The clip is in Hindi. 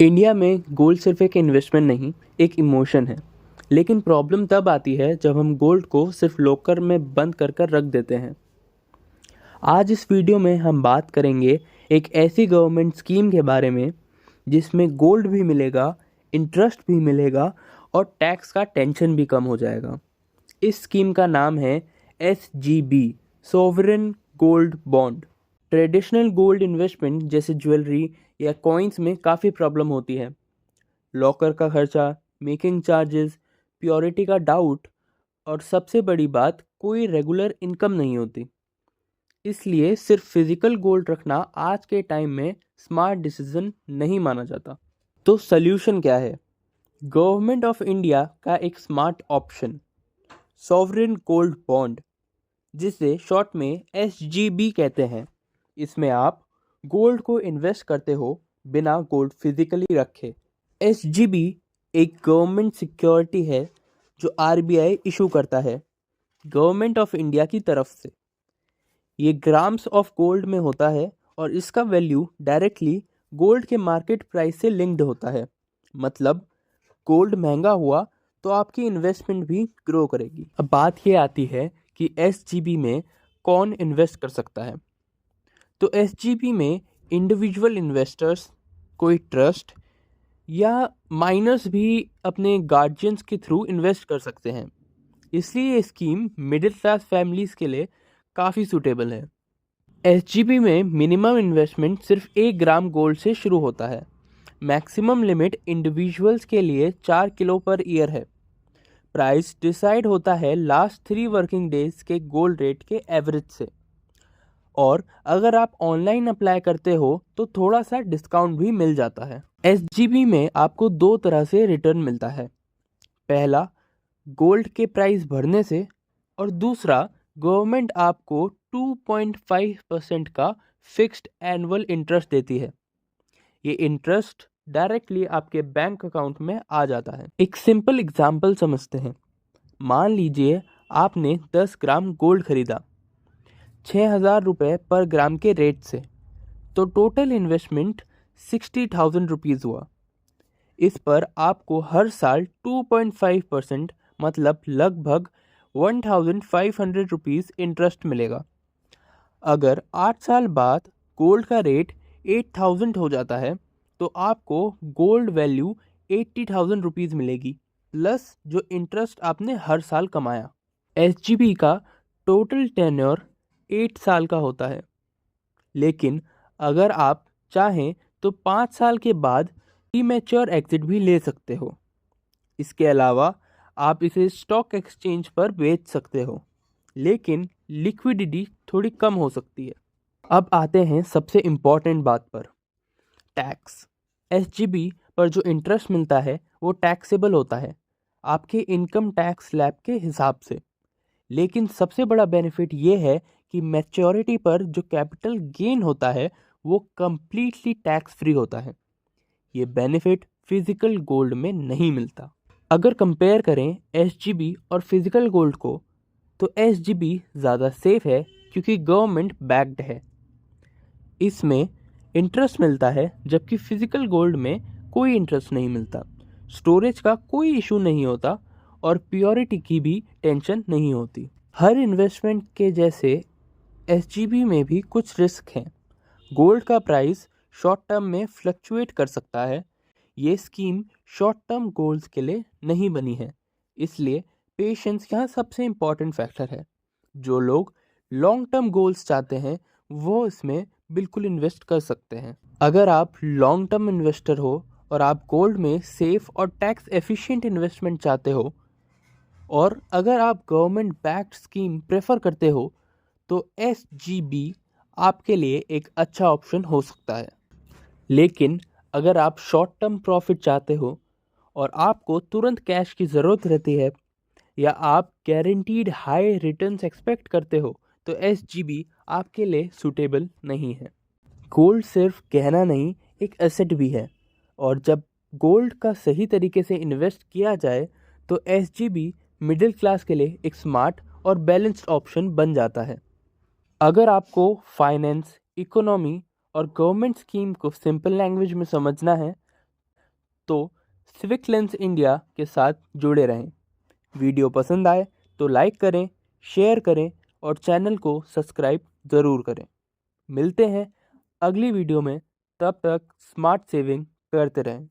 इंडिया में गोल्ड सिर्फ एक इन्वेस्टमेंट नहीं, एक इमोशन है। लेकिन प्रॉब्लम तब आती है जब हम गोल्ड को सिर्फ लॉकर में बंद कर कर रख देते हैं। आज इस वीडियो में हम बात करेंगे एक ऐसी गवर्नमेंट स्कीम के बारे में जिसमें गोल्ड भी मिलेगा, इंटरेस्ट भी मिलेगा और टैक्स का टेंशन भी कम हो जाएगा। इस स्कीम का नाम है SGB, sovereign gold bond. Traditional gold investment जैसे ज्वेलरी या कॉइन्स में काफ़ी प्रॉब्लम होती है। लॉकर का खर्चा, मेकिंग चार्जेस, प्योरिटी का डाउट और सबसे बड़ी बात, कोई रेगुलर इनकम नहीं होती। इसलिए सिर्फ फिजिकल गोल्ड रखना आज के टाइम में स्मार्ट डिसीजन नहीं माना जाता। तो सल्यूशन क्या है? गवर्नमेंट ऑफ इंडिया का एक smart option, sovereign gold bond, जिसे शॉर्ट में SGB कहते हैं। इसमें आप गोल्ड को इन्वेस्ट करते हो बिना गोल्ड फिजिकली रखे। SGB एक गवर्नमेंट सिक्योरिटी है जो RBI इशू करता है गवर्नमेंट ऑफ इंडिया की तरफ से। ये ग्राम्स ऑफ गोल्ड में होता है और इसका वैल्यू डायरेक्टली गोल्ड के मार्केट प्राइस से लिंक्ड होता है। मतलब गोल्ड महंगा हुआ तो आपकी इन्वेस्टमेंट भी ग्रो करेगी। अब बात ये आती है कि SGB में कौन इन्वेस्ट कर सकता है। तो SGB में इंडिविजुअल इन्वेस्टर्स, कोई ट्रस्ट या माइनर्स भी अपने गार्जियंस के थ्रू इन्वेस्ट कर सकते हैं। इसलिए ये स्कीम मिडिल क्लास फैमिलीज़ के लिए काफ़ी सूटेबल है। SGB में मिनिमम इन्वेस्टमेंट सिर्फ 1 ग्राम गोल्ड से शुरू होता है। मैक्सिमम लिमिट इंडिविजुअल्स के लिए 4 किलो पर ईयर है। प्राइस डिसाइड होता है लास्ट 3 वर्किंग डेज के गोल्ड रेट के एवरेज से। और अगर आप ऑनलाइन अप्लाई करते हो तो थोड़ा सा डिस्काउंट भी मिल जाता है। SGB में आपको 2 तरह से रिटर्न मिलता है। पहला, गोल्ड के प्राइस बढ़ने से, और दूसरा, गवर्नमेंट आपको 2.5% का फिक्स्ड एनुअल इंटरेस्ट देती है। ये इंटरेस्ट डायरेक्टली आपके बैंक अकाउंट में आ जाता है। एक सिंपल एग्जांपल समझते हैं। मान लीजिए आपने 10 ग्राम गोल्ड खरीदा 6,000 रुपये पर ग्राम के रेट से, तो टोटल इन्वेस्टमेंट 60,000 रुपीज़ हुआ। इस पर आपको हर साल 2.5% मतलब लगभग 1,500 रुपीज़ इंटरेस्ट मिलेगा। अगर 8 साल बाद गोल्ड का रेट 8,000 हो जाता है तो आपको गोल्ड वैल्यू 80,000 रुपीज़ मिलेगी, प्लस जो इंटरेस्ट आपने हर साल कमाया। SGB का टोटल टेन्योर 8 साल का होता है, लेकिन अगर आप चाहें तो 5 साल के बाद प्रीमैच्योर एग्जिट भी ले सकते हो। इसके अलावा आप इसे स्टॉक एक्सचेंज पर बेच सकते हो, लेकिन लिक्विडिटी थोड़ी कम हो सकती है। अब आते हैं सबसे इम्पॉर्टेंट बात पर, टैक्स। SGB पर जो इंटरेस्ट मिलता है वो टैक्सेबल होता है आपके इनकम टैक्स स्लैब के हिसाब से। लेकिन सबसे बड़ा बेनिफिट ये है कि मैच्योरिटी पर जो कैपिटल गेन होता है वो कम्प्लीटली टैक्स फ्री होता है। ये बेनिफिट फिजिकल गोल्ड में नहीं मिलता। अगर कंपेयर करें SGB और फिजिकल गोल्ड को, तो SGB ज़्यादा सेफ है क्योंकि गवर्नमेंट बैक्ड है। इसमें इंटरेस्ट मिलता है, जबकि फिजिकल गोल्ड में कोई इंटरेस्ट नहीं मिलता। स्टोरेज का कोई इशू नहीं होता और प्योरिटी की भी टेंशन नहीं होती। हर इन्वेस्टमेंट के जैसे SGB में भी कुछ रिस्क हैं। गोल्ड का प्राइस शॉर्ट टर्म में फ्लक्चुएट कर सकता है। ये स्कीम शॉर्ट टर्म गोल्स के लिए नहीं बनी है, इसलिए पेशेंस यहाँ सबसे इम्पॉर्टेंट फैक्टर है। जो लोग लॉन्ग टर्म गोल्स चाहते हैं वो इसमें बिल्कुल इन्वेस्ट कर सकते हैं। अगर आप लॉन्ग टर्म इन्वेस्टर हो और आप गोल्ड में सेफ और टैक्स एफिशिएंट इन्वेस्टमेंट चाहते हो, और अगर आप गवर्नमेंट बैक्ड स्कीम प्रेफर करते हो, तो SGB आपके लिए एक अच्छा ऑप्शन हो सकता है। लेकिन अगर आप शॉर्ट टर्म प्रॉफिट चाहते हो और आपको तुरंत कैश की ज़रूरत रहती है, या आप गारंटीड हाई रिटर्न्स एक्सपेक्ट करते हो, तो SGB आपके लिए सूटेबल नहीं है। गोल्ड सिर्फ गहना नहीं, एक एसेट भी है, और जब गोल्ड का सही तरीके से इन्वेस्ट किया जाए तो SGB मिडिल क्लास के लिए एक स्मार्ट और बैलेंस्ड ऑप्शन बन जाता है। अगर आपको फाइनेंस, इकोनॉमी और गवर्नमेंट स्कीम को सिंपल लैंग्वेज में समझना है तो सिविक लेंस इंडिया के साथ जुड़े रहें। वीडियो पसंद आए तो लाइक करें, शेयर करें और चैनल को सब्सक्राइब ज़रूर करें। मिलते हैं अगली वीडियो में, तब तक स्मार्ट सेविंग करते रहें।